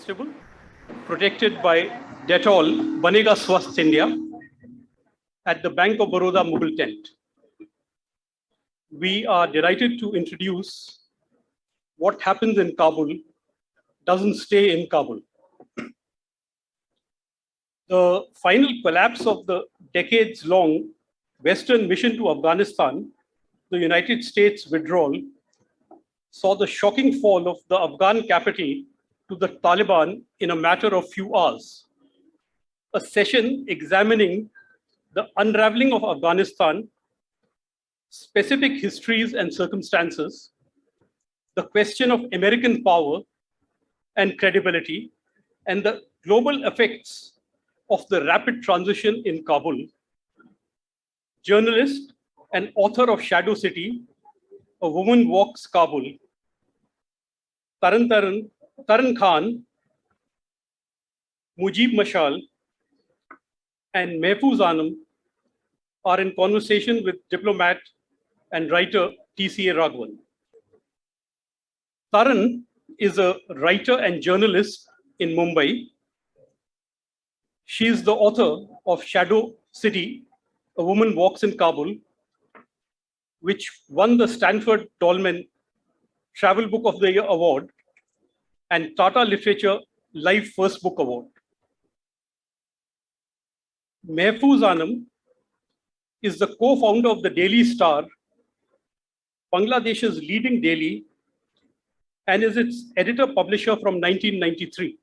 Constable, protected by Dettol, Banega Swasth India, at the Bank of Baroda Mughal tent. We are delighted to introduce What Happens in Kabul Doesn't Stay in Kabul. The final collapse of the decades-long Western mission to Afghanistan, the United States withdrawal, saw the shocking fall of the Afghan capital to the Taliban in a matter of few hours. A session examining the unravelling of Afghanistan, specific histories and circumstances, the question of American power and credibility, and the global effects of the rapid transition in Kabul. Journalist and author of Shadow City, A Woman Walks Kabul, Taran N Khan, Mujib Mashal, and Mahfuz Anam are in conversation with diplomat and writer TCA Raghavan. Taran is a writer and journalist in Mumbai. She is the author of Shadow City, A Woman Walks in Kabul, which won the Stanford Dolman Travel Book of the Year Award and Tata Literature Life First Book Award. Mahfuz Anam is the co-founder of the Daily Star, Bangladesh's leading daily, and is its editor-publisher from 1993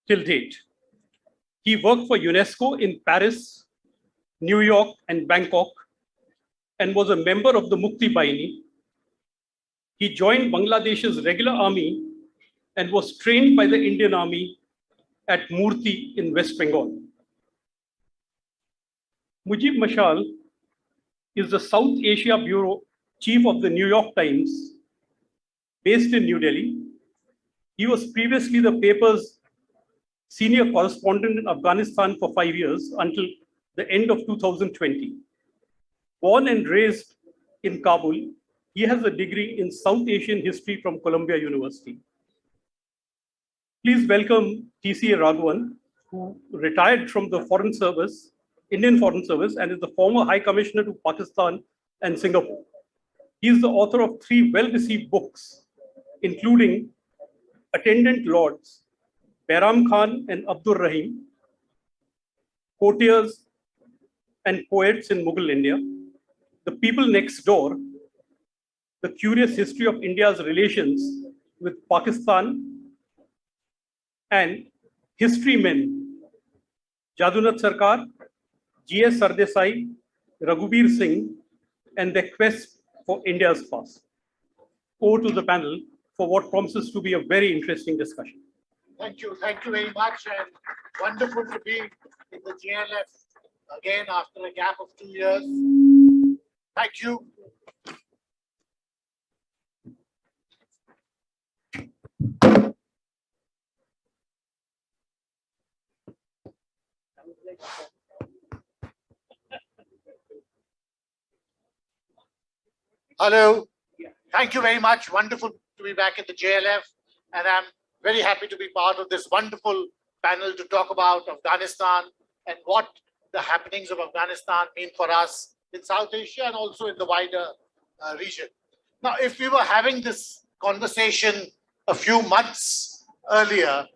till date. He worked for UNESCO in Paris, New York, and Bangkok, and was a member of the Mukti Bahini. He joined Bangladesh's regular army and was trained by the Indian Army at Murti in West Bengal. Mujib Mashal is the South Asia Bureau Chief of the New York Times, based in New Delhi. He was previously the paper's senior correspondent in Afghanistan for 5 years until the end of 2020. Born and raised in Kabul, he has a degree in South Asian history from Columbia University. Please welcome TCA Raghavan, who retired from the Foreign Service, Indian Foreign Service, and is the former High Commissioner to Pakistan and Singapore. He is the author of 3 well-received books, including Attendant Lords, Behram Khan and Abdur Rahim, Courtiers and Poets in Mughal India, The People Next Door, The Curious History of India's Relations with Pakistan, and History Men, Jadunath Sarkar, G.S. Sardesai, Raghubir Singh, and their quest for India's past. Over to the panel for what promises to be a very interesting discussion. Thank you very much, and wonderful to be in the JLF again after a gap of 2 years. Thank you. Hello. Thank you very much. Wonderful to be back at the JLF, and I'm very happy to be part of this wonderful panel to talk about Afghanistan and what the happenings of Afghanistan mean for us in South Asia and also in the wider region. Now, if we were having this conversation a few months earlier,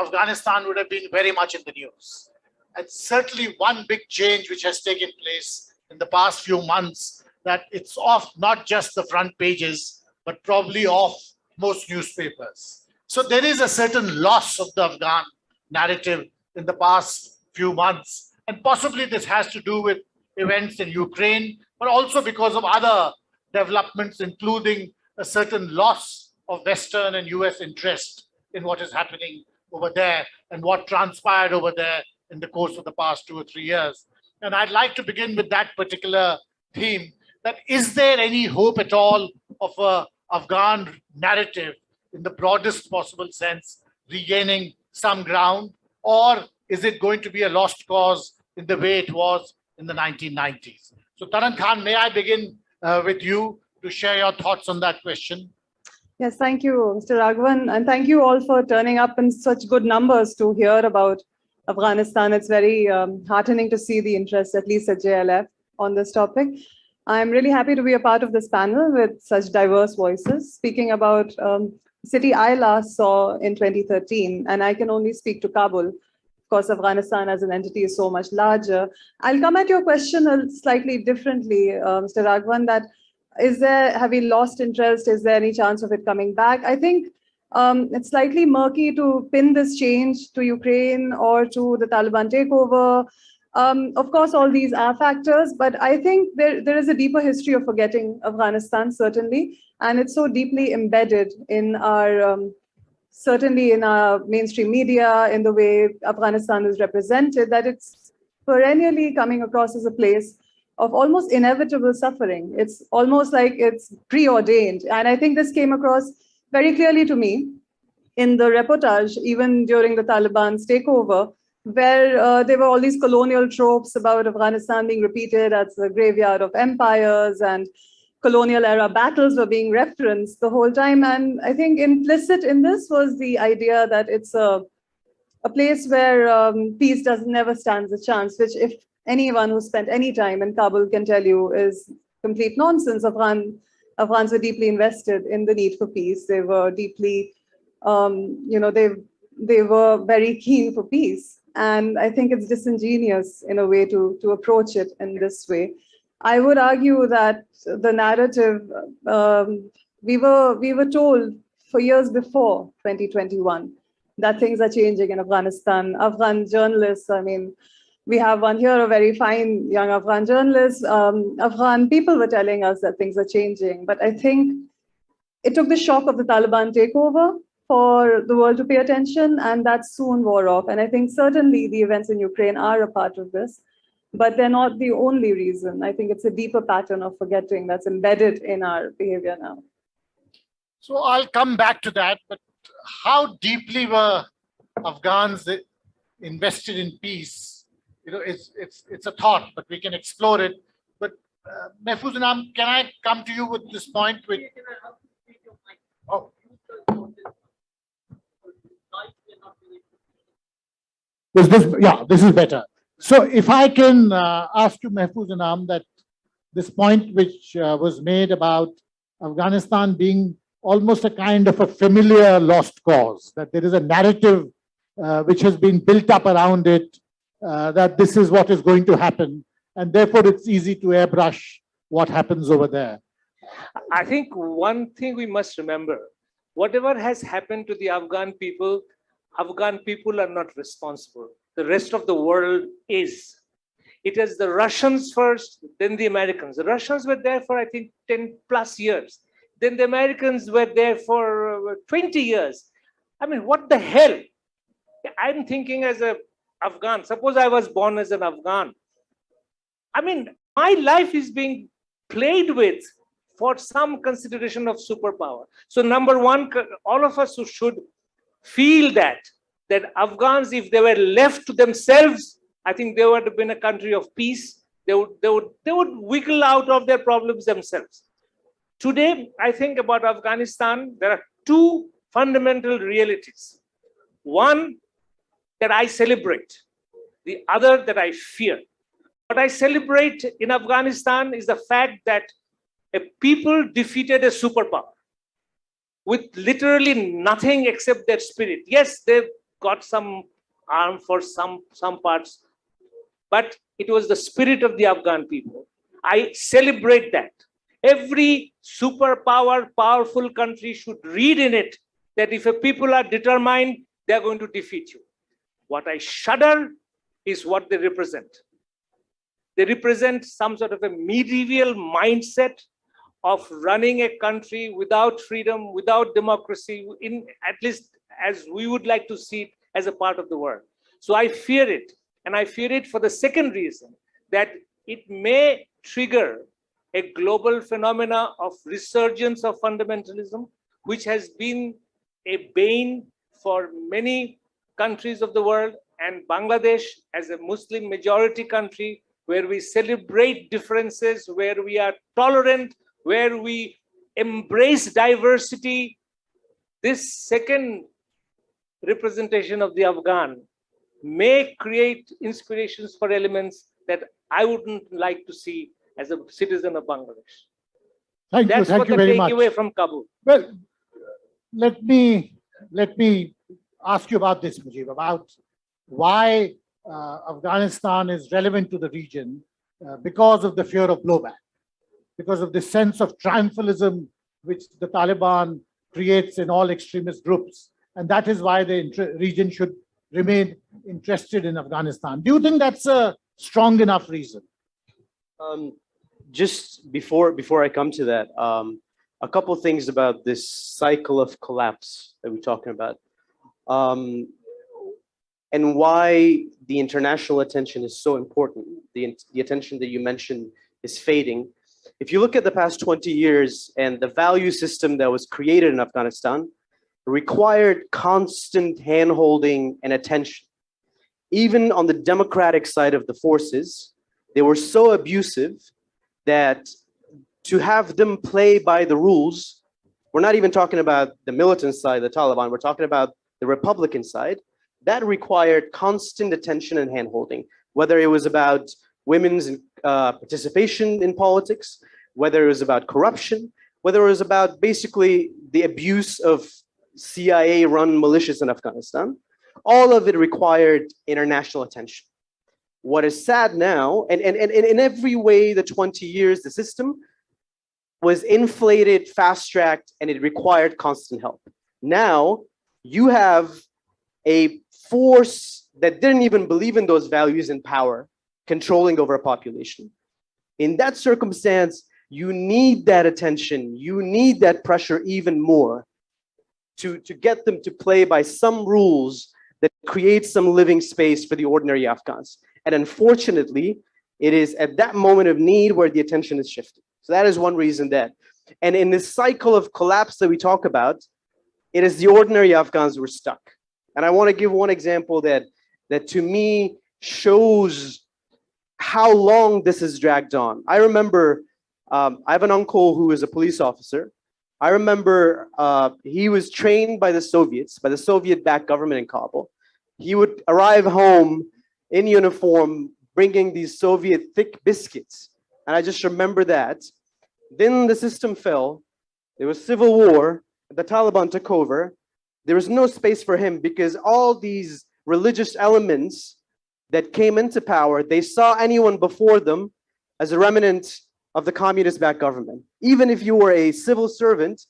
Afghanistan would have been very much in the news. And certainly one big change which has taken place in the past few months, that it's off not just the front pages, but probably off most newspapers. So there is a certain loss of the Afghan narrative in the past few months. And possibly this has to do with events in Ukraine, but also because of other developments, including a certain loss of Western and US interest in what is happening over there and what transpired over there in the course of the past 2 or 3 years. And I'd like to begin with that particular theme, that is there any hope at all of an Afghan narrative in the broadest possible sense regaining some ground, or is it going to be a lost cause in the way it was in the 1990s? So Taran Khan, may I begin with you to share your thoughts on that question? Yes, thank you, Mr. Raghavan, and thank you all for turning up in such good numbers to hear about Afghanistan. It's very heartening to see the interest, at least at JLF, on this topic. I'm really happy to be a part of this panel with such diverse voices, speaking about city I last saw in 2013, and I can only speak to Kabul. Of course, Afghanistan as an entity is so much larger. I'll come at your question slightly differently, Mr. Raghavan, that have we lost interest? Is there any chance of it coming back? I think it's slightly murky to pin this change to Ukraine or to the Taliban takeover. Of course, all these are factors, but I think there is a deeper history of forgetting Afghanistan, certainly, and it's so deeply embedded in our, certainly in our mainstream media, in the way Afghanistan is represented, that it's perennially coming across as a place of almost inevitable suffering. It's almost like it's preordained. And I think this came across very clearly to me in the reportage, even during the Taliban's takeover, where there were all these colonial tropes about Afghanistan being repeated as the graveyard of empires, and colonial era battles were being referenced the whole time. And I think implicit in this was the idea that it's a place where peace never stands a chance, which if anyone who spent any time in Kabul can tell you is complete nonsense. Afghans were deeply invested in the need for peace. They were deeply, they were very keen for peace. And I think it's disingenuous in a way to approach it in this way. I would argue that the narrative, we were told for years before 2021 that things are changing in Afghanistan. Afghan journalists, I mean, we have one here, a very fine young Afghan journalist. Afghan people were telling us that things are changing. But I think it took the shock of the Taliban takeover for the world to pay attention, and that soon wore off. And I think certainly the events in Ukraine are a part of this, but they're not the only reason. I think it's a deeper pattern of forgetting that's embedded in our behavior now. So I'll come back to that, but how deeply were Afghans invested in peace? You know, it's a thought, but we can explore it. But Mahfuz Anam, can I come to you with this point? Oh. This is better. So if I can ask you, Mahfuz Anam, that this point which was made about Afghanistan being almost a kind of a familiar lost cause, that there is a narrative which has been built up around it, that this is what is going to happen, and therefore it's easy to airbrush what happens over there. I think one thing we must remember, whatever has happened to the Afghan people are not responsible. The rest of the world is. It is the Russians first, then the Americans. The Russians were there for, I think, 10 plus years. Then the Americans were there for 20 years. I mean, what the hell? I'm thinking as an Afghan, suppose I was born as an Afghan. I mean, my life is being played with for some consideration of superpower. So number one, all of us should feel that Afghans, if they were left to themselves, I think they would have been a country of peace. They would wiggle out of their problems themselves. Today, I think about Afghanistan, there are two fundamental realities. One that I celebrate, the other that I fear. What I celebrate in Afghanistan is the fact that a people defeated a superpower with literally nothing except their spirit. Yes, they've got some arm for some parts, but it was the spirit of the Afghan people. I celebrate that. Every superpower, powerful country should read in it that if a people are determined, they're going to defeat you. What I shudder is what they represent. They represent some sort of a medieval mindset of running a country without freedom, without democracy, at least as we would like to see it as a part of the world. So I fear it. And I fear it for the second reason, that it may trigger a global phenomena of resurgence of fundamentalism, which has been a bane for many countries of the world, and Bangladesh as a Muslim majority country where we celebrate differences, where we are tolerant, where we embrace diversity, this second representation of the Afghan may create inspirations for elements that I wouldn't like to see as a citizen of Bangladesh. Thank you. That's Thank what you the very takeaway much. from Kabul. Well, let me ask you about this, Mujib, about why Afghanistan is relevant to the region because of the fear of blowback, because of the sense of triumphalism which the Taliban creates in all extremist groups. And that is why the region should remain interested in Afghanistan. Do you think that's a strong enough reason? Just before I come to that, a couple of things about this cycle of collapse that we're talking about, and why the international attention is so important. The attention that you mentioned is fading. If you look at the past 20 years and the value system that was created in Afghanistan, required constant hand-holding and attention. Even on the democratic side of the forces, they were so abusive that to have them play by the rules, we're not even talking about the militant side, the Taliban, we're talking about the Republican side, that required constant attention and hand-holding, whether it was about women's participation in politics, whether it was about corruption, whether it was about basically the abuse of CIA-run militias in Afghanistan. All of it required international attention. What is sad now, and in every way, the 20 years, the system was inflated, fast-tracked, and it required constant help. Now, you have a force that didn't even believe in those values and power controlling over a population. In that circumstance, you need that attention, you need that pressure even more to get them to play by some rules that create some living space for the ordinary Afghans. And unfortunately, it is at that moment of need where the attention is shifted. So that is one reason that. And in this cycle of collapse that we talk about, it is the ordinary Afghans who are stuck. And I want to give one example that to me shows how long this has dragged on. I remember, I have an uncle who is a police officer. I remember he was trained by the Soviets, by the Soviet-backed government in Kabul. He would arrive home in uniform, bringing these Soviet thick biscuits. And I just remember that. Then the system fell. There was civil war. The Taliban took over. There was no space for him because all these religious elements that came into power, they saw anyone before them as a remnant of the communist-backed government. Even if you were a civil servant,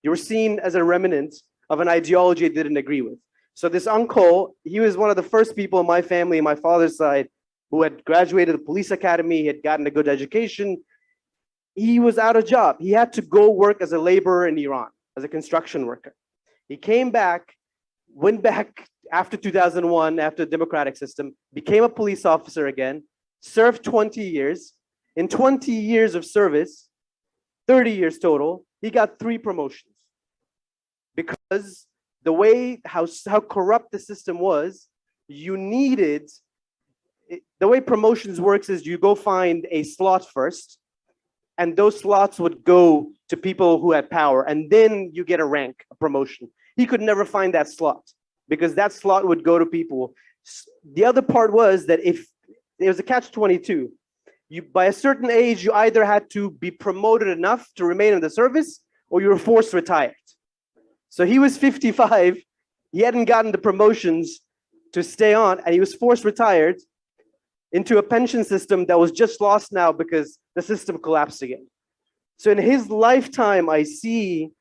you were seen as a remnant of an ideology they didn't agree with. So this uncle, he was one of the first people in my family, my father's side, who had graduated the police academy, he had gotten a good education. He was out of job. He had to go work as a laborer in Iran, as a construction worker. He came back, went back after 2001, after the democratic system, became a police officer again, served 20 years. In 20 years of service, 30 years total, he got 3 promotions. Because the way, how corrupt the system was, you needed, the way promotions works is you go find a slot first, and those slots would go to people who had power, and then you get a rank, a promotion. He could never find that slot because that slot would go to people. The other part was that if there was a catch-22, by a certain age, you either had to be promoted enough to remain in the service or you were forced retired. So he was 55, he hadn't gotten the promotions to stay on, and he was forced retired into a pension system that was just lost now because the system collapsed again. So in his lifetime, I see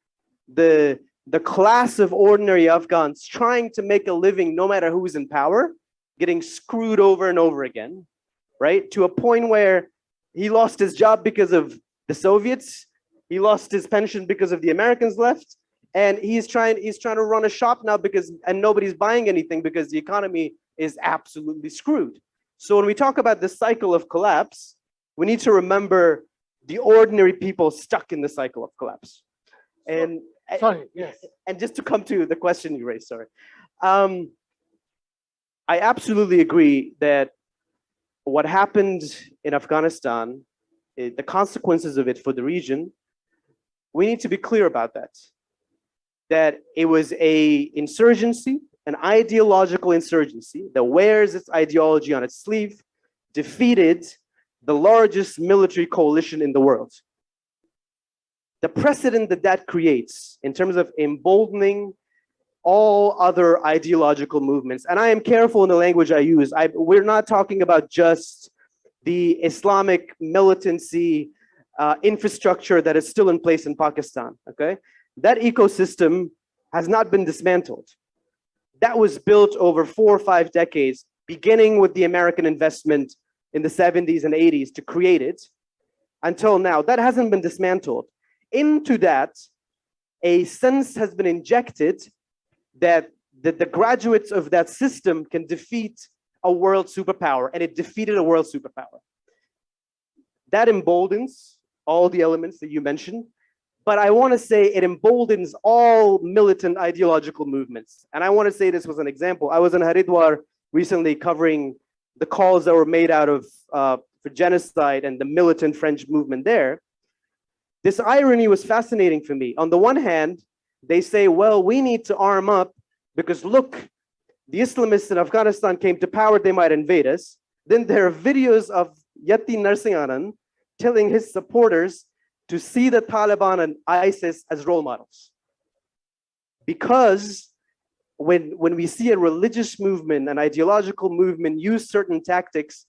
the class of ordinary Afghans trying to make a living no matter who's in power, getting screwed over and over again, right? To a point where he lost his job because of the Soviets, he lost his pension because of the Americans left, and he's trying to run a shop now and nobody's buying anything because the economy is absolutely screwed. So when we talk about this cycle of collapse, we need to remember the ordinary people stuck in the cycle of collapse. And Sorry, yes. And just to come to the question you raised, sorry. I absolutely agree that what happened in Afghanistan, the consequences of it for the region, we need to be clear about that. that it was a insurgency, an ideological insurgency that wears its ideology on its sleeve, defeated the largest military coalition in the world. The precedent that that creates in terms of emboldening all other ideological movements, and I am careful in the language I use. We're not talking about just the Islamic militancy infrastructure that is still in place in Pakistan, okay? That ecosystem has not been dismantled. That was built over 4 or 5 decades, beginning with the American investment in the 70s and 80s to create it until now. That hasn't been dismantled. Into that, a sense has been injected that the graduates of that system can defeat a world superpower, and it defeated a world superpower. That emboldens all the elements that you mentioned, but I want to say it emboldens all militant ideological movements. And I want to say this was an example. I was in Haridwar recently covering the calls that were made out of for genocide and the militant French movement there. This irony was fascinating for me. On the one hand, they say, well, we need to arm up because look, the Islamists in Afghanistan came to power, they might invade us. Then there are videos of Yati Narsinganan telling his supporters to see the Taliban and ISIS as role models. Because when we see a religious movement, an ideological movement use certain tactics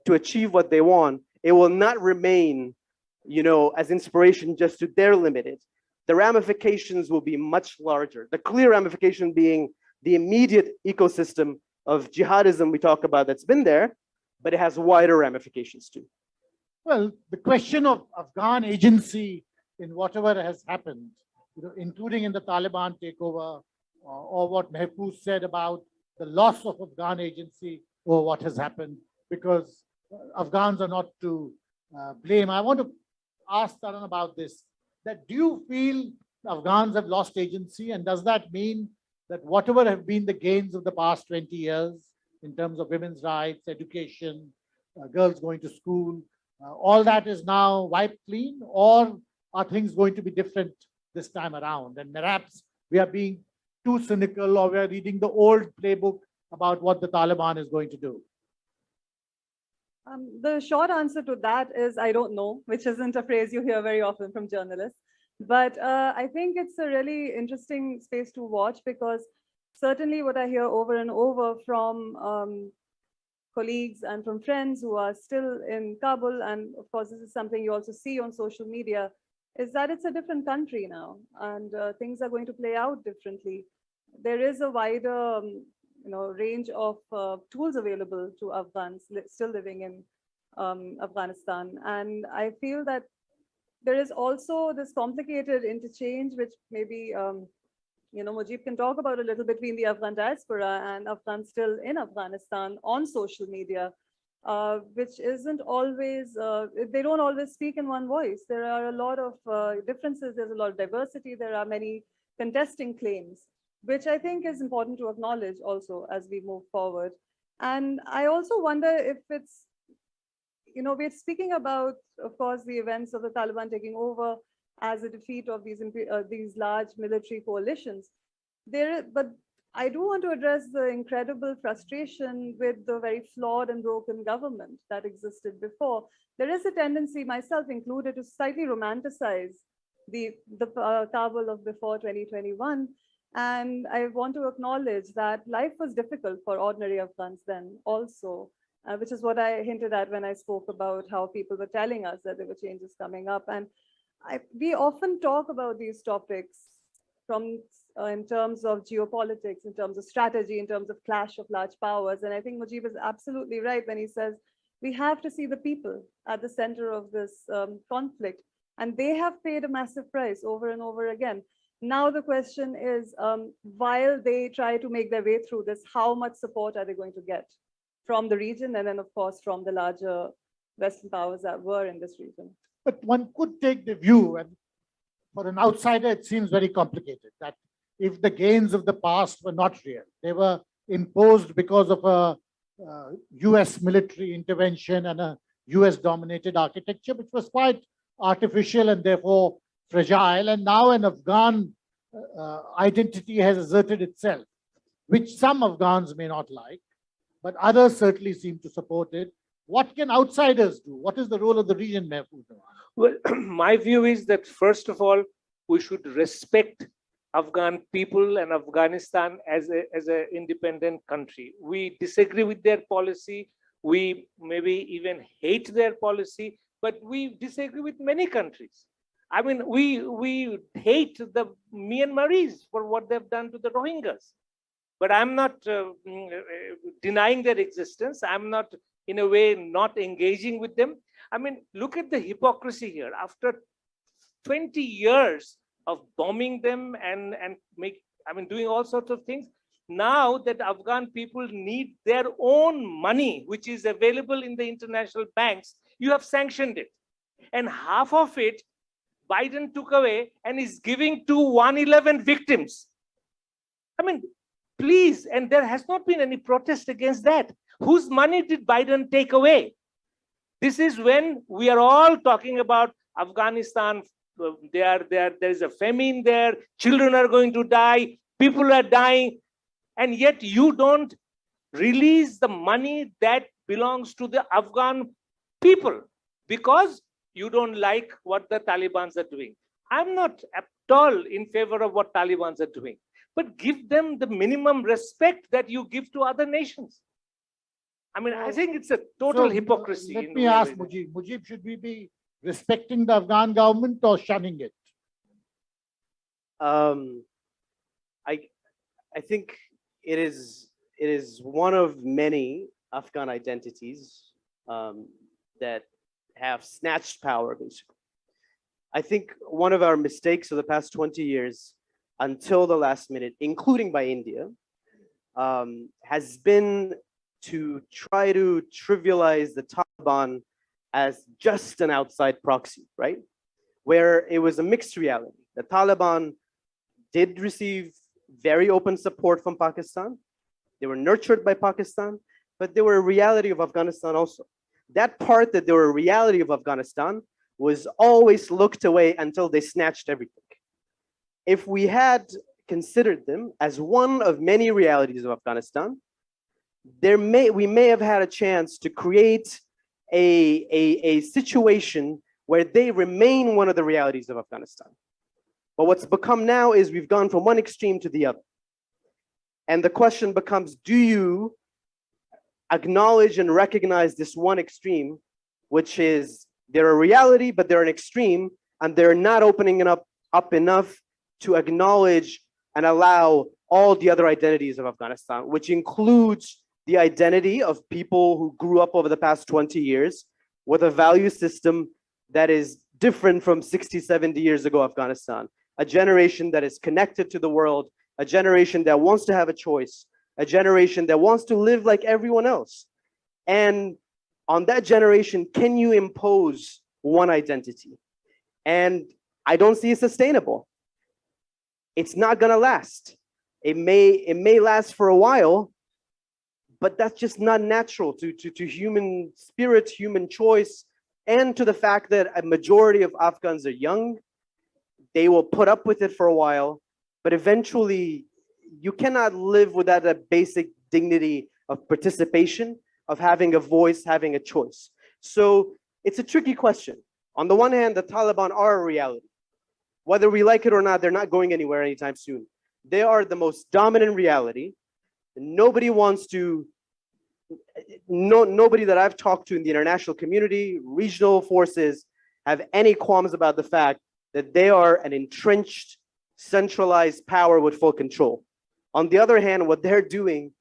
to achieve what they want, it will not remain, you know, as inspiration just to their limited. The ramifications will be much larger. The clear ramification being the immediate ecosystem of jihadism we talk about that's been there, but it has wider ramifications too. Well, the question of Afghan agency in whatever has happened, you know, including in the Taliban takeover, or what Mahfuz said about the loss of Afghan agency or what has happened, because Afghans are not to blame. I want to ask Taran about this, that do you feel Afghans have lost agency, and does that mean that whatever have been the gains of the past 20 years in terms of women's rights, education, girls going to school, all that is now wiped clean, or are things going to be different this time around? And perhaps we are being too cynical, or we are reading the old playbook about what the Taliban is going to do. The short answer to that is I don't know, which isn't a phrase you hear very often from journalists. But I think it's a really interesting space to watch, because certainly what I hear over and over from colleagues and from friends who are still in Kabul, and of course this is something you also see on social media, is that it's a different country now, and things are going to play out differently. There is a wider range of tools available to Afghans still living in Afghanistan. And I feel that there is also this complicated interchange, which maybe Mujib can talk about a little, between the Afghan diaspora and Afghans still in Afghanistan on social media, which isn't always, they don't always speak in one voice. There are a lot of differences, there's a lot of diversity, there are many contesting claims, which I think is important to acknowledge also as we move forward. And I also wonder if it's, we're speaking about, of course, the events of the Taliban taking over as a defeat of these large military coalitions. But I do want to address the incredible frustration with the very flawed and broken government that existed before. There is a tendency, myself included, to slightly romanticize the Kabul of before 2021. And I want to acknowledge that life was difficult for ordinary Afghans then also, which is what I hinted at when I spoke about how people were telling us that there were changes coming up. And we often talk about these topics from in terms of geopolitics, in terms of strategy, in terms of clash of large powers. And I think Mujib is absolutely right when he says we have to see the people at the center of this conflict. And they have paid a massive price over and over again. Now the question is, while they try to make their way through this, how much support are they going to get from the region, and then of course from the larger Western powers that were in this region? But one could take the view, and for an outsider it seems very complicated, that if the gains of the past were not real, they were imposed because of a US military intervention and a US dominated architecture, which was quite artificial and therefore fragile, and now an Afghan identity has asserted itself, which some Afghans may not like, but others certainly seem to support it. What can outsiders do? What is the role of the region, Mahfuz? Well, my view is that first of all, we should respect Afghan people and Afghanistan as an independent country. We disagree with their policy. We maybe even hate their policy, but we disagree with many countries. I mean, we hate the Myanmaris for what they've done to the Rohingyas. But I'm not denying their existence. I'm not, in a way, not engaging with them. I mean, look at the hypocrisy here. After 20 years of bombing them and doing all sorts of things, now that Afghan people need their own money, which is available in the international banks, you have sanctioned it. And half of it, Biden took away and is giving to 111 victims. I mean, please, and there has not been any protest against that. Whose money did Biden take away? This is when we are all talking about Afghanistan. There is a famine there. Children are going to die. People are dying. And yet you don't release the money that belongs to the Afghan people because you don't like what the Taliban are doing. I'm not at all in favor of what Taliban are doing, but give them the minimum respect that you give to other nations. I mean, I think it's a total hypocrisy. Let me ask Mujib. Mujib, should we be respecting the Afghan government or shunning it? I think it is one of many Afghan identities that have snatched power, basically. I think one of our mistakes of the past 20 years until the last minute, including by India, has been to try to trivialize the Taliban as just an outside proxy, right? Where it was a mixed reality. The Taliban did receive very open support from Pakistan. They were nurtured by Pakistan, but they were a reality of Afghanistan also. That part that they were a reality of Afghanistan was always looked away until they snatched everything. If we had considered them as one of many realities of Afghanistan, we may have had a chance to create a situation where they remain one of the realities of Afghanistan. But what's become now is we've gone from one extreme to the other. And the question becomes, do you acknowledge and recognize this one extreme, which is they're a reality, but they're an extreme, and they're not opening it up enough to acknowledge and allow all the other identities of Afghanistan, which includes the identity of people who grew up over the past 20 years with a value system that is different from 60, 70 years ago Afghanistan, a generation that is connected to the world, a generation that wants to have a choice, a generation that wants to live like everyone else. And on that generation, can you impose one identity? And I don't see it sustainable. It's not gonna last. It may last for a while, but that's just not natural to human spirit, human choice, and to the fact that a majority of Afghans are young. They will put up with it for a while, but eventually you cannot live without that basic dignity of participation, of having a voice, having a choice. So it's a tricky question. On the one hand, the Taliban are a reality. Whether we like it or not, they're not going anywhere anytime soon. They are the most dominant reality. Nobody wants to, nobody that I've talked to in the international community, regional forces, have any qualms about the fact that they are an entrenched, centralized power with full control. On the other hand, what they're doing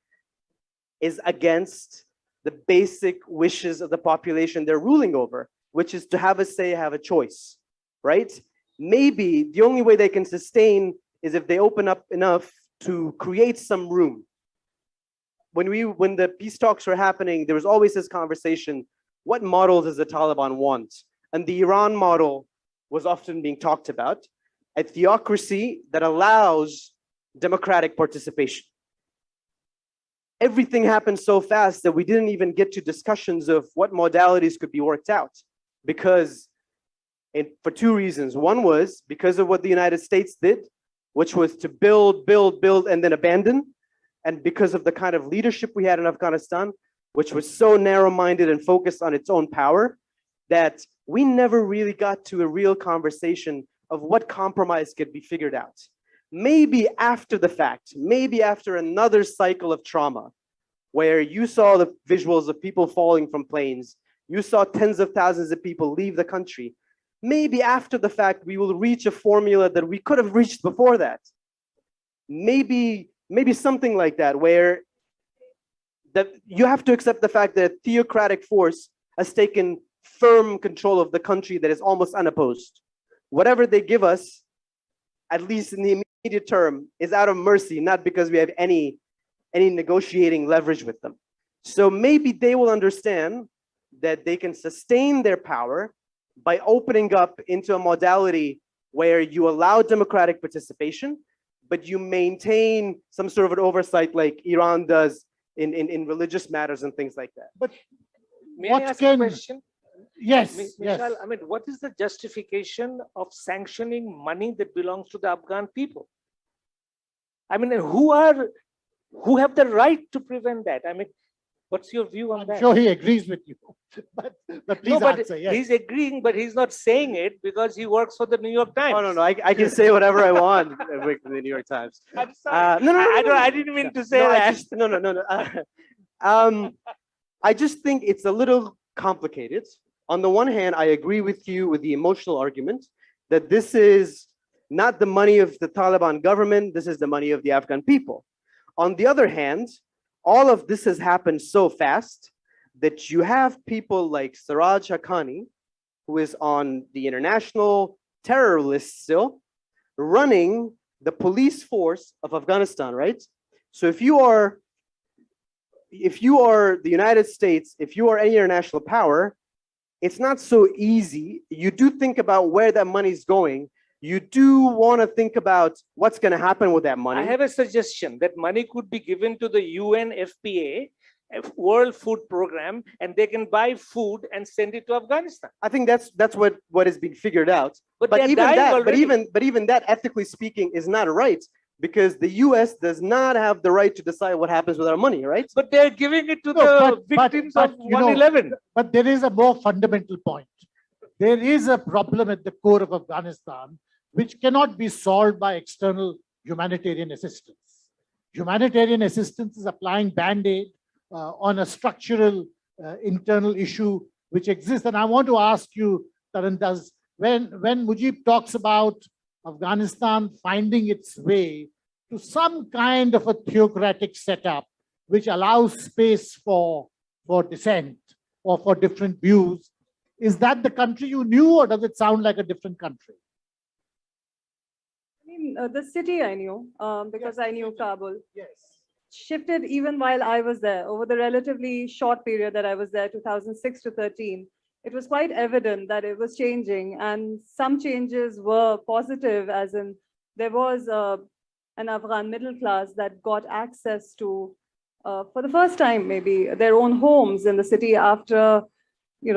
is against the basic wishes of the population they're ruling over, which is to have a say, have a choice, right? Maybe the only way they can sustain is if they open up enough to create some room. When the peace talks were happening, there was always this conversation, what model does the Taliban want? And the Iran model was often being talked about, a theocracy that allows democratic participation. Everything happened so fast that we didn't even get to discussions of what modalities could be worked out, because for two reasons. One was because of what the United States did, which was to build, build, build, and then abandon. And because of the kind of leadership we had in Afghanistan, which was so narrow-minded and focused on its own power, that we never really got to a real conversation of what compromise could be figured out. Maybe after the fact, maybe after another cycle of trauma, where you saw the visuals of people falling from planes, you saw tens of thousands of people leave the country, maybe after the fact, we will reach a formula that we could have reached before that. Maybe something like that, where you have to accept the fact that a theocratic force has taken firm control of the country that is almost unopposed. Whatever they give us, at least in the immediate term, is out of mercy, not because we have any negotiating leverage with them. So maybe they will understand that they can sustain their power by opening up into a modality where you allow democratic participation, but you maintain some sort of an oversight like Iran does in religious matters and things like that. But May I ask a question? Yes, Mishal, yes. I mean, what is the justification of sanctioning money that belongs to the Afghan people? I mean, who have the right to prevent that? I mean, what's your view on that? I'm sure he agrees with you, but please No, but answer. Yes. he's agreeing, but he's not saying it because he works for the New York Times. Oh, no, I can say whatever I want with the New York Times. I'm sorry. No, I didn't mean to say that. I just think it's a little complicated. On the one hand, I agree with you with the emotional argument that this is not the money of the Taliban government, this is the money of the Afghan people. On the other hand, all of this has happened so fast that you have people like Siraj Haqqani, who is on the international terror list still, running the police force of Afghanistan, right? So if you are the United States, if you are any international power, it's not so easy. You do think about where that money is going. You do want to think about what's going to happen with that money. I have a suggestion that money could be given to the UNFPA, World Food Program, and they can buy food and send it to Afghanistan. I think that's what is being figured out. But even that, ethically speaking, is not right, because the US does not have the right to decide what happens with our money, right? But they're giving it to the victims of 1/11. But there is a more fundamental point. There is a problem at the core of Afghanistan which cannot be solved by external humanitarian assistance. Humanitarian assistance is applying Band-Aid on a structural internal issue which exists. And I want to ask you, Taran, when Mujib talks about Afghanistan finding its way to some kind of a theocratic setup which allows space for dissent or for different views, is that the country you knew, or does it sound like a different country? I mean, the city I knew, because I knew Kabul. Yes. Shifted even while I was there. Over the relatively short period that I was there, 2006 to 13, it was quite evident that it was changing, and some changes were positive, as in there was an Afghan middle class that got access to, for the first time maybe, their own homes in the city after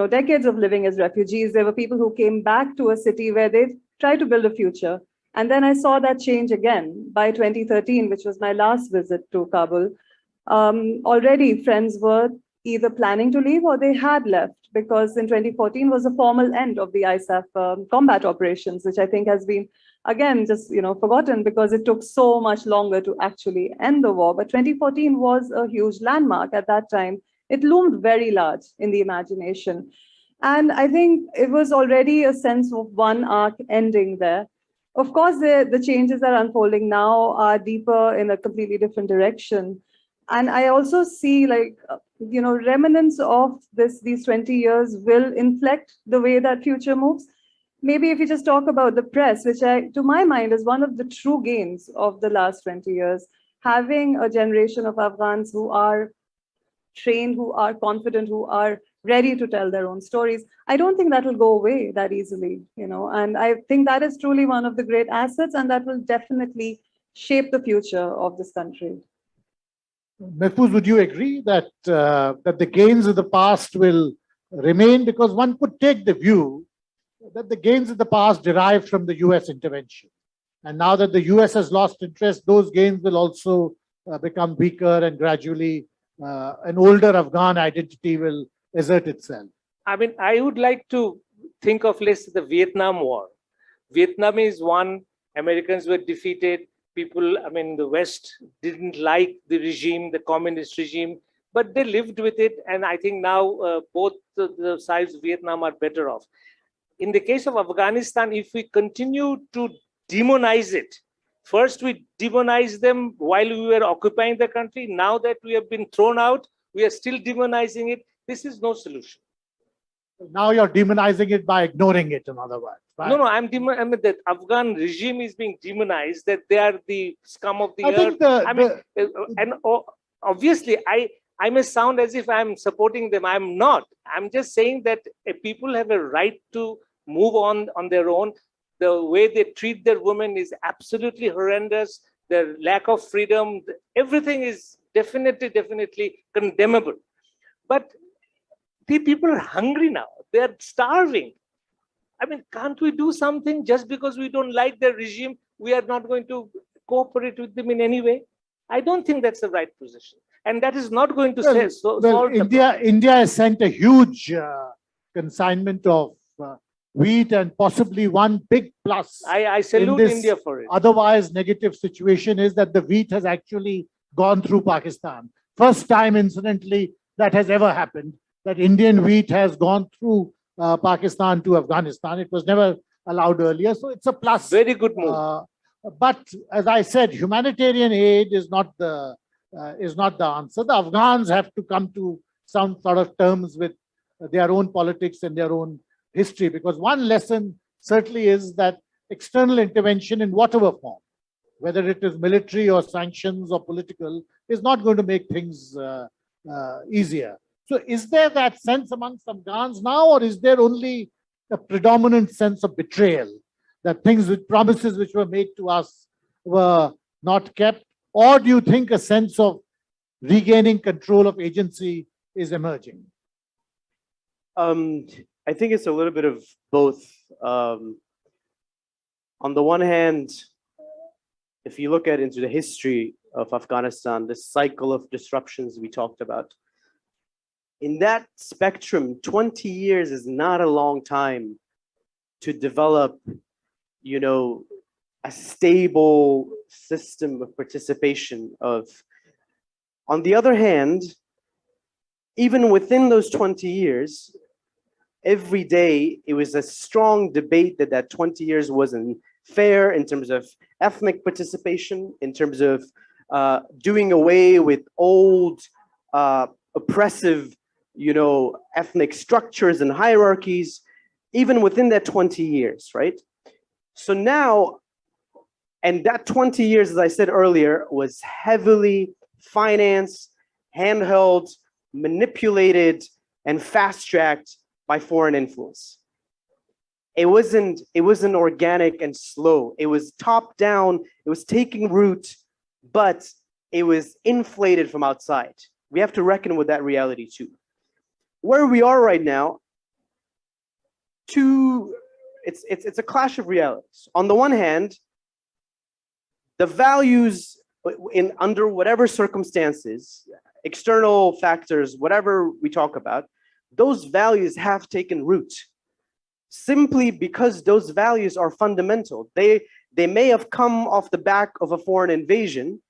decades of living as refugees. There were people who came back to a city where they tried to build a future. And then I saw that change again by 2013, which was my last visit to Kabul. Already friends were either planning to leave or they had left, because in 2014 was a formal end of the ISAF combat operations, which I think has been, again, just forgotten because it took so much longer to actually end the war. But 2014 was a huge landmark at that time. It loomed very large in the imagination. And I think it was already a sense of one arc ending there. Of course, the changes that are unfolding now are deeper in a completely different direction. And I also see remnants of these 20 years will inflect the way that future moves. Maybe if you just talk about the press, which to my mind is one of the true gains of the last 20 years, having a generation of Afghans who are trained, who are confident, who are ready to tell their own stories. I don't think that will go away that easily, and I think that is truly one of the great assets, and that will definitely shape the future of this country. Mahfuz, would you agree that that the gains of the past will remain? Because one could take the view that the gains of the past derive from the US intervention. And now that the US has lost interest, those gains will also become weaker, and gradually an older Afghan identity will assert itself. I mean, I would like to think of, let's say, the Vietnam War. Vietnam is one, Americans were defeated. People, I mean, the West didn't like the regime, the communist regime, but they lived with it. And I think now both the sides of Vietnam are better off. In the case of Afghanistan, if we continue to demonize it, first we demonized them while we were occupying the country. Now that we have been thrown out, we are still demonizing it. This is no solution. Now you're demonizing it by ignoring it, in other words. Right? No, I mean, the Afghan regime is being demonized, that they are the scum of the earth. Obviously, I may sound as if I'm supporting them. I'm not. I'm just saying that people have a right to move on their own. The way they treat their women is absolutely horrendous. Their lack of freedom, everything is definitely condemnable. But the people are hungry now. They are starving. I mean, can't we do something? Just because we don't like their regime, we are not going to cooperate with them in any way? I don't think that's the right position. And that is not going to solve India has sent a huge consignment of wheat, and possibly one big plus. I salute India for it. Otherwise negative situation is that the wheat has actually gone through Pakistan. First time, incidentally, that has ever happened, that Indian wheat has gone through Pakistan to Afghanistan. It was never allowed earlier, so it's a plus. Very good move. But as I said, humanitarian aid is not the answer. The Afghans have to come to some sort of terms with their own politics and their own history, because one lesson certainly is that external intervention in whatever form, whether it is military or sanctions or political, is not going to make things easier. So is there that sense amongst Afghans now, or is there only a predominant sense of betrayal, that things with promises which were made to us were not kept? Or do you think a sense of regaining control of agency is emerging? I think it's a little bit of both. On the one hand, if you look into the history of Afghanistan, this cycle of disruptions we talked about, in that spectrum, 20 years is not a long time to develop, a stable system of participation of. On the other hand, even within those 20 years, every day it was a strong debate that 20 years wasn't fair in terms of ethnic participation, in terms of doing away with old oppressive, ethnic structures and hierarchies, even within that 20 years, right? So now, and that 20 years, as I said earlier, was heavily financed, handheld, manipulated, and fast-tracked by foreign influence. It wasn't organic and slow. It was top-down, it was taking root, but it was inflated from outside. We have to reckon with that reality too. Where we are right now, it's a clash of realities. On the one hand, the values under whatever circumstances, external factors, whatever we talk about, those values have taken root. Simply because those values are fundamental. They may have come off the back of a foreign invasion,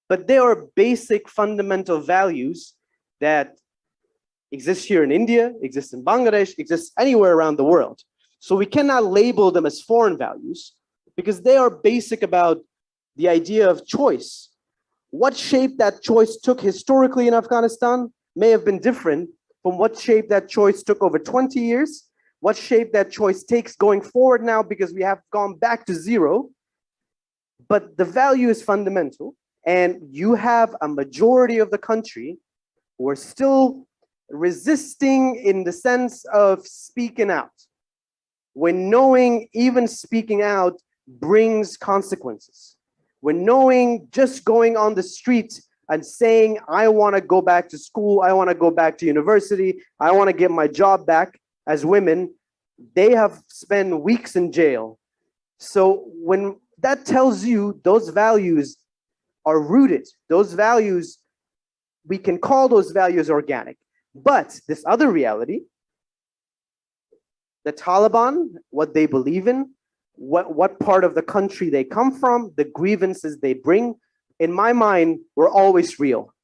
but they are basic fundamental values that exist here in India, exist in Bangladesh, exist anywhere around the world. So we cannot label them as foreign values because they are basic about the idea of choice. What shape that choice took historically in Afghanistan may have been different from what shape that choice took over 20 years, what shape that choice takes going forward now, because we have gone back to zero. But the value is fundamental, and you have a majority of the country who are still resisting in the sense of speaking out, when knowing even speaking out brings consequences. When knowing just going on the street and saying, I want to go back to school, I want to go back to university, I want to get my job back, as women, they have spent weeks in jail. So when that tells you those values are rooted. Those values, we can call those values organic. But this other reality, the Taliban, what they believe in, what part of the country they come from, the grievances they bring, in my mind, were always real.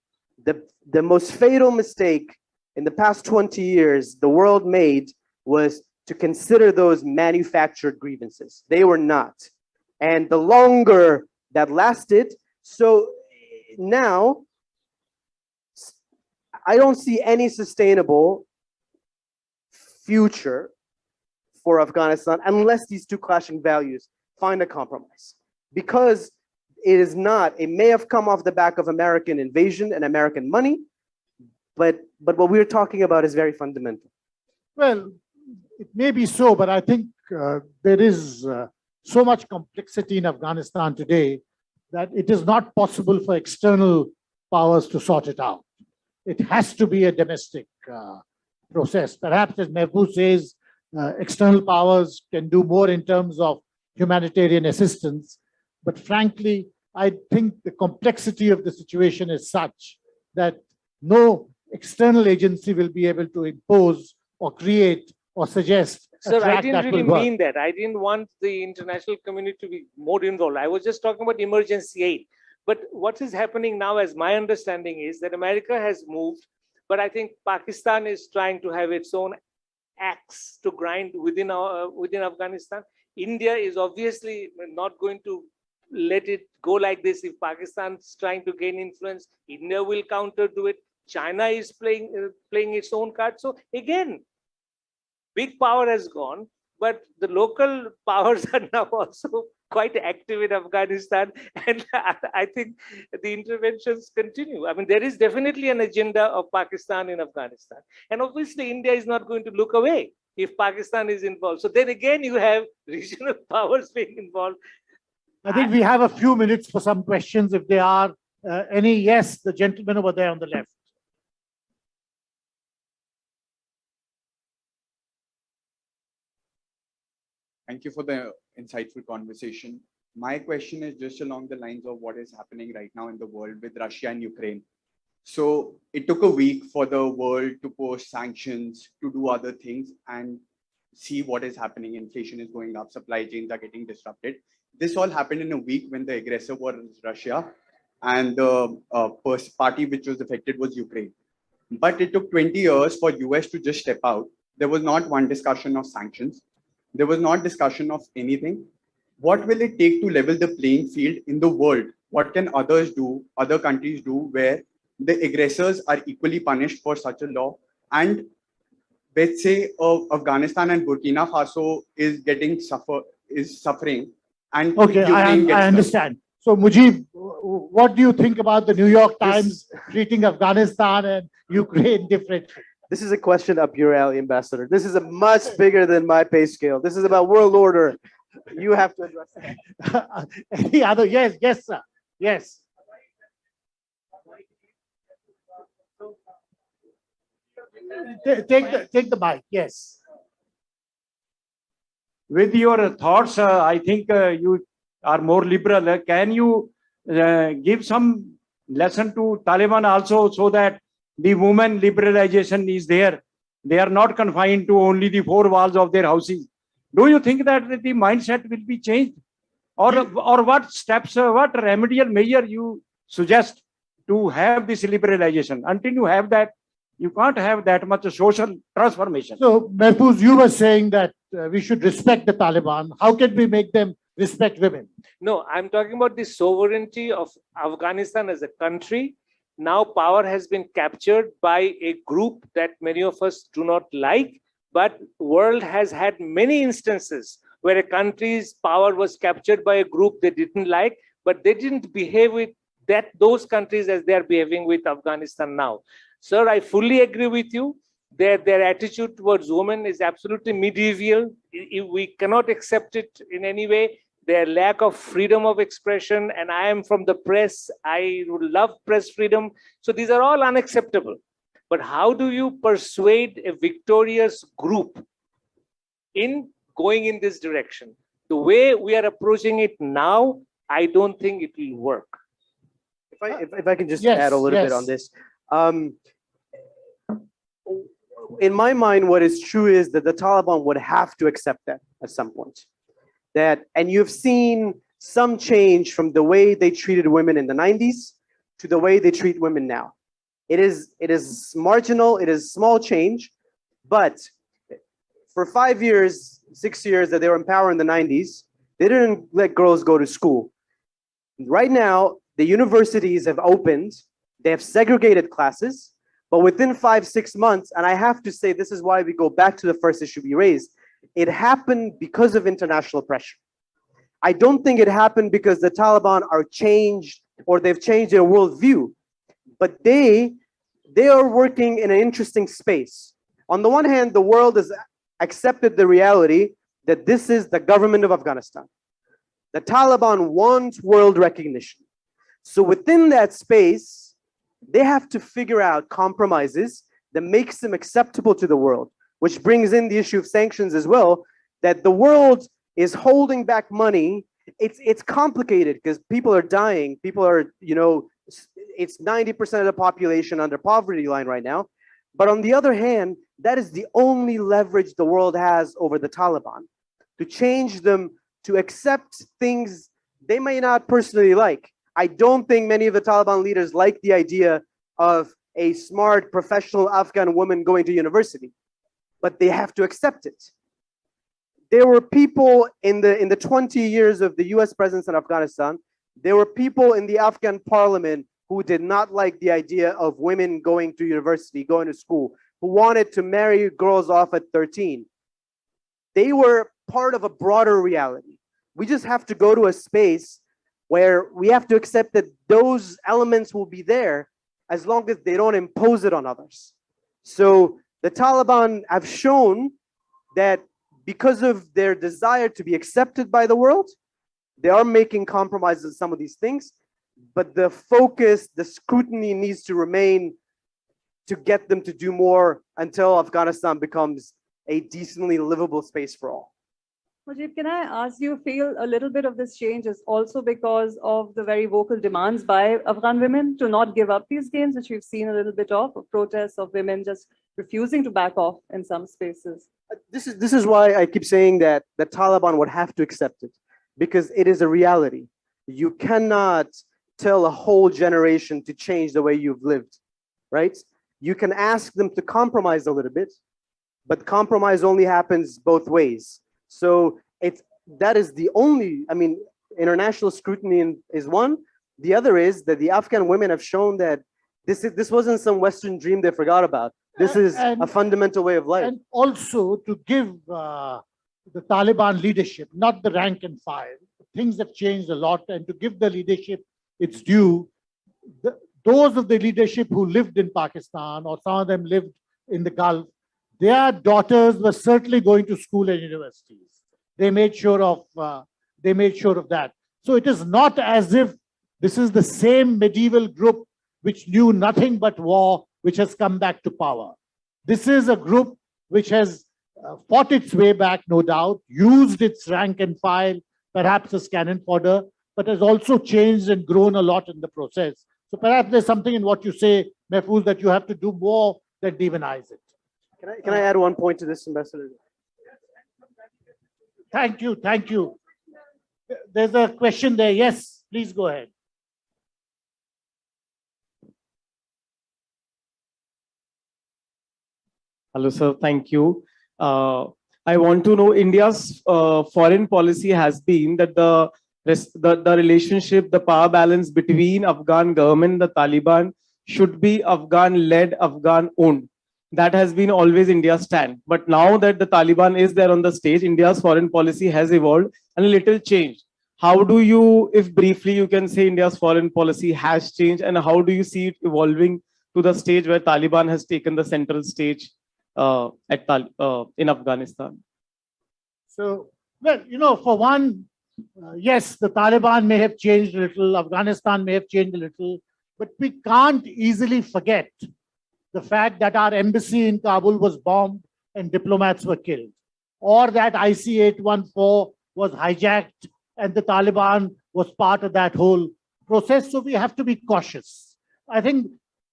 The most fatal mistake in the past 20 years the world made was to consider those manufactured grievances. They were not. And the longer that lasted, so now I don't see any sustainable future for Afghanistan unless these two clashing values find a compromise. Because it is not, it may have come off the back of American invasion and American money, but what we're talking about is very fundamental. Well, it may be so, but I think there is so much complexity in Afghanistan today that it is not possible for external powers to sort it out. It has to be a domestic process. Perhaps, as Mahfuz says, external powers can do more in terms of humanitarian assistance. But frankly, I think the complexity of the situation is such that no external agency will be able to impose or create or suggest a Sir, I track didn't that really will work. mean that. I didn't want the international community to be more involved. I was just talking about emergency aid. But what is happening now, as my understanding is that America has moved, but I think Pakistan is trying to have its own axe to grind within Afghanistan. India is obviously not going to let it go like this. If Pakistan is trying to gain influence, India will counter to it. China is playing its own card. So again, big power has gone, but the local powers are now also quite active in Afghanistan. And I think the interventions continue. I mean, there is definitely an agenda of Pakistan in Afghanistan. And obviously, India is not going to look away if Pakistan is involved. So then again, you have regional powers being involved. I think we have a few minutes for some questions, if there are any. Yes, the gentleman over there on the left. Thank you for the insightful conversation. My question is just along the lines of what is happening right now in the world with Russia and Ukraine. So it took a week for the world to post sanctions, to do other things and see what is happening. Inflation is going up, supply chains are getting disrupted. This all happened in a week when the aggressor was Russia and the party which was affected was Ukraine. But it took 20 years for US to just step out. There was not one discussion of sanctions. There was not discussion of anything. What will it take to level the playing field in the world? What can others do, other countries do, where the aggressors are equally punished for such a law? And let's say Afghanistan and Burkina Faso is suffering, and Okay, Ukraine gets I understand. So, Mujib, what do you think about the New York Times treating Afghanistan and Ukraine differently? This is a question up your alley, Ambassador. This is a much bigger than my pay scale. This is about world order. You have to address that. Any other? Yes, yes, sir. Yes. Take the mic. Yes. With your thoughts, I think you are more liberal. Can you give some lesson to Taliban also, so that the women liberalization is there? They are not confined to only the four walls of their houses. Do you think that the mindset will be changed? Or what steps, what remedial measure you suggest to have this liberalization? Until you have that, you can't have that much social transformation. So, Mahfuz, you were saying that we should respect the Taliban. How can we make them respect women? No, I'm talking about the sovereignty of Afghanistan as a country. Now power has been captured by a group that many of us do not like, but the world has had many instances where a country's power was captured by a group they didn't like, but they didn't behave with those countries as they are behaving with Afghanistan now. Sir, I fully agree with you. Their attitude towards women is absolutely medieval. We cannot accept it in any way. Their lack of freedom of expression, and I am from the press, I would love press freedom. So these are all unacceptable. But how do you persuade a victorious group in going in this direction? The way we are approaching it now, I don't think it will work. If I can just Yes, add a little bit on yes. this. In my mind, what is true is that the Taliban would have to accept that at some point. And you've seen some change from the way they treated women in the 90s to the way they treat women now. It is marginal, it is small change, but for 5 years, 6 years that they were in power in the 90s, they didn't let girls go to school. Right now, the universities have opened, they have segregated classes, but within 5-6 months, and I have to say, this is why we go back to the first issue we raised, it happened because of international pressure. I don't think it happened because the Taliban are changed or they've changed their worldview, but they are working in an interesting space. On the one hand, the world has accepted the reality that this is the government of Afghanistan. The Taliban want world recognition. So within that space, they have to figure out compromises that makes them acceptable to the world, which brings in the issue of sanctions as well, that the world is holding back money. It's complicated because people are dying. People are, it's 90% of the population under poverty line right now. But on the other hand, that is the only leverage the world has over the Taliban, to change them to accept things they may not personally like. I don't think many of the Taliban leaders like the idea of a smart, professional Afghan woman going to university, but they have to accept it. There were people in the 20 years of the US presence in Afghanistan, there were people in the Afghan parliament who did not like the idea of women going to university, going to school, who wanted to marry girls off at 13. They were part of a broader reality. We just have to go to a space where we have to accept that those elements will be there as long as they don't impose it on others. So the Taliban have shown that because of their desire to be accepted by the world, they are making compromises on some of these things, but the focus, the scrutiny needs to remain to get them to do more until Afghanistan becomes a decently livable space for all. Mujib, can I ask you, feel a little bit of this change is also because of the very vocal demands by Afghan women to not give up these gains, which we've seen a little bit of protests of women just refusing to back off in some spaces? This is why I keep saying that the Taliban would have to accept it, because it is a reality. You cannot tell a whole generation to change the way you've lived, right? You can ask them to compromise a little bit, but compromise only happens both ways. So that is the only, international scrutiny is one. The other is that the Afghan women have shown that this wasn't some Western dream they forgot about. This is a fundamental way of life. And also to give the Taliban leadership, not the rank and file, things have changed a lot, and to give the leadership its due, those of the leadership who lived in Pakistan, or some of them lived in the Gulf, their daughters were certainly going to school and universities. They made sure of that. So it is not as if this is the same medieval group which knew nothing but war, which has come back to power. This is a group which has fought its way back, no doubt, used its rank and file, perhaps as cannon fodder, but has also changed and grown a lot in the process. So perhaps there's something in what you say, Mahfuz, that you have to do more than demonize it. Can I add one point to this, Ambassador? Thank you, thank you. There's a question there. Yes, please go ahead. Hello, sir. Thank you. I want to know, India's foreign policy has been that the relationship, the power balance between Afghan government and the Taliban should be Afghan-led, Afghan-owned. That has been always India's stand. But now that the Taliban is there on the stage, India's foreign policy has evolved and a little changed. How do you, if briefly you can say India's foreign policy has changed, and how do you see it evolving to the stage where Taliban has taken the central stage in Afghanistan? So, well, for one, yes, the Taliban may have changed a little, Afghanistan may have changed a little, but we can't easily forget the fact that our embassy in Kabul was bombed and diplomats were killed, or that IC-814 was hijacked and the Taliban was part of that whole process. So we have to be cautious. I think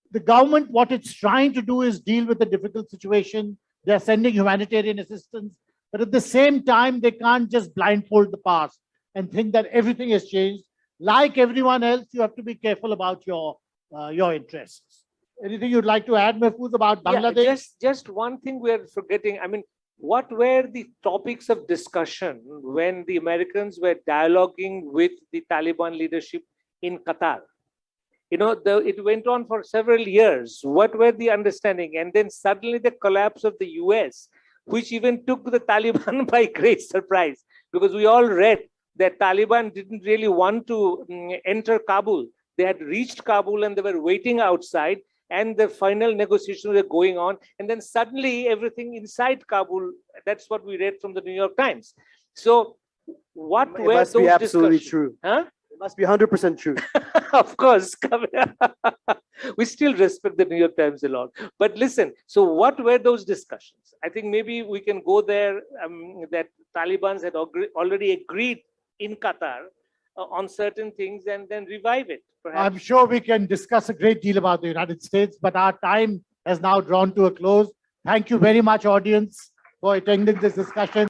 the government, what it's trying to do is deal with a difficult situation. They're sending humanitarian assistance, but at the same time, they can't just blindfold the past and think that everything has changed. Like everyone else, you have to be careful about your interests. Anything you'd like to add, Mahfuz, about Bangladesh? Yeah, just one thing we're forgetting. I mean, what were the topics of discussion when the Americans were dialoguing with the Taliban leadership in Qatar? You know, it went on for several years. What were the understanding? And then suddenly the collapse of the US, which even took the Taliban by great surprise, because we all read that Taliban didn't really want to enter Kabul. They had reached Kabul and they were waiting outside, and the final negotiations were going on. And then suddenly everything inside Kabul, that's what we read from the New York Times. So what It were must those be absolutely discussions? true. Huh? It must be 100% true. Of course. We still respect the New York Times a lot. But listen, so what were those discussions? I think maybe we can go there, that Taliban had already agreed in Qatar on certain things and then revive it. Perhaps. I'm sure we can discuss a great deal about the United States, but our time has now drawn to a close. Thank you very much, audience, for attending this discussion.